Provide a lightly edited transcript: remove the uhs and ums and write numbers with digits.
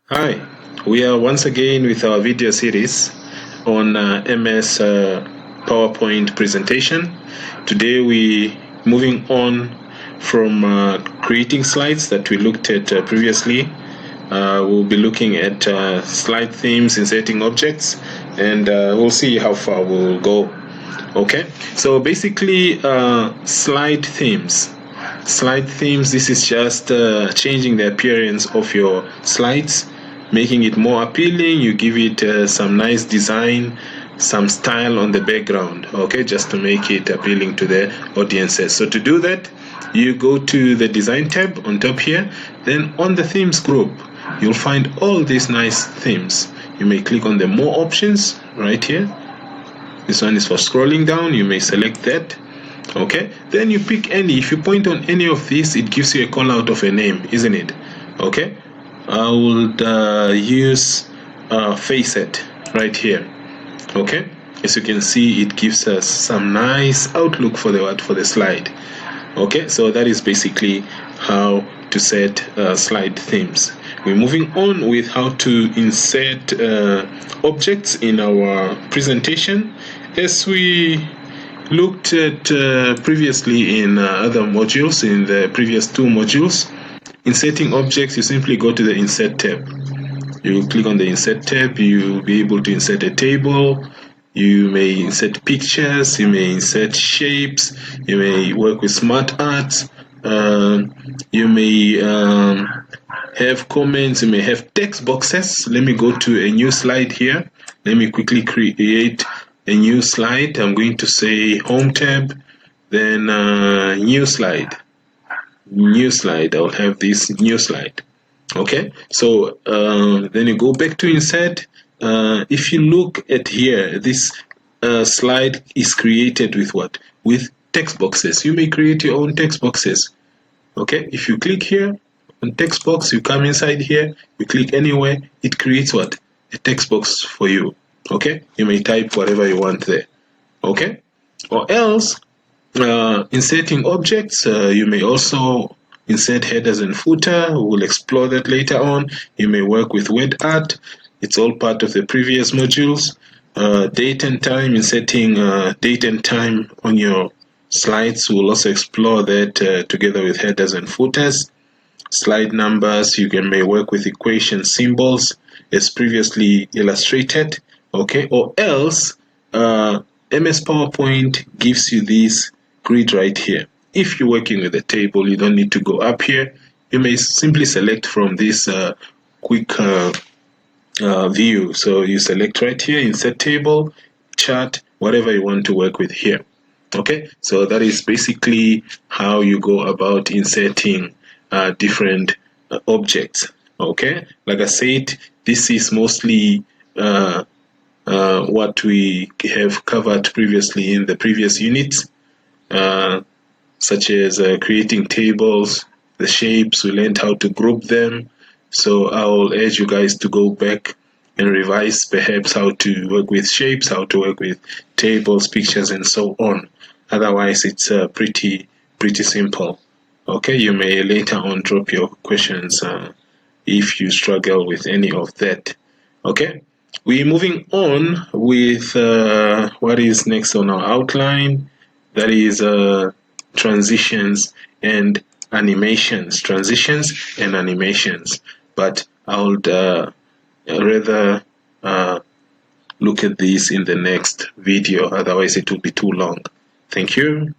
Hi, we are once again with our video series on MS PowerPoint presentation. Today we moving on from creating slides that we looked at previously. We'll be looking at slide themes, inserting objects, and we'll see how far we'll go. Okay, so basically slide themes. Slide themes, this is just changing the appearance of your slides, making it more appealing. You give it some nice design, some style on the background, okay, just to make it appealing to the audiences. So to do that, you go to the design tab on top here, then on the themes group, you'll find all these nice themes. You may click on the more options right here. This one is for scrolling down. You may select that. Okay, then you pick any. If you point on any of these, it gives you a call out of a name, isn't it? Okay, I would use Faceit right here. Okay, as you can see, it gives us some nice outlook for the slide. Okay, so that is basically how to set slide themes. We're moving on with how to insert objects in our presentation. As we looked at previously in other modules, in the previous two modules, inserting objects, you simply go to the Insert tab. You click on the Insert tab, you'll be able to insert a table. You may insert pictures, you may insert shapes, you may work with smart arts, you may have comments, you may have text boxes. Let me go to a new slide here. Let me quickly create a new slide. I'm going to say Home tab, then New slide. New slide. I'll have this new slide. Okay, so then you go back to Insert. If you look at here, this slide is created with what? With text boxes. You may create your own text boxes. Okay, if you click here on text box, you come inside here, you click anywhere, it creates what? A text box for you. Okay, you may type whatever you want there. Okay, or else inserting objects, you may also insert headers and footer. We'll explore that later on. You may work with word art. It's all part of the previous modules. Date and time, inserting date and time on your slides. We'll also explore that together with headers and footers. Slide numbers, you may work with equation symbols as previously illustrated. Okay, or else MS PowerPoint gives you this grid right here. If you're working with a table, you don't need to go up here. You may simply select from this quick view. So you select right here, insert table, chart, whatever you want to work with here. Okay, so that is basically how you go about inserting different objects. Okay, like I said, this is mostly what we have covered previously in the previous units, such as creating tables, the shapes. We learned how to group them. So I will urge you guys to go back and revise perhaps how to work with shapes, how to work with tables, pictures, and so on. Otherwise, it's pretty simple. Okay, you may later on drop your questions if you struggle with any of that. Okay, we're moving on with what is next on our outline. That is transitions and animations. Transitions and animations. But I would rather look at this in the next video. Otherwise, it will be too long. Thank you.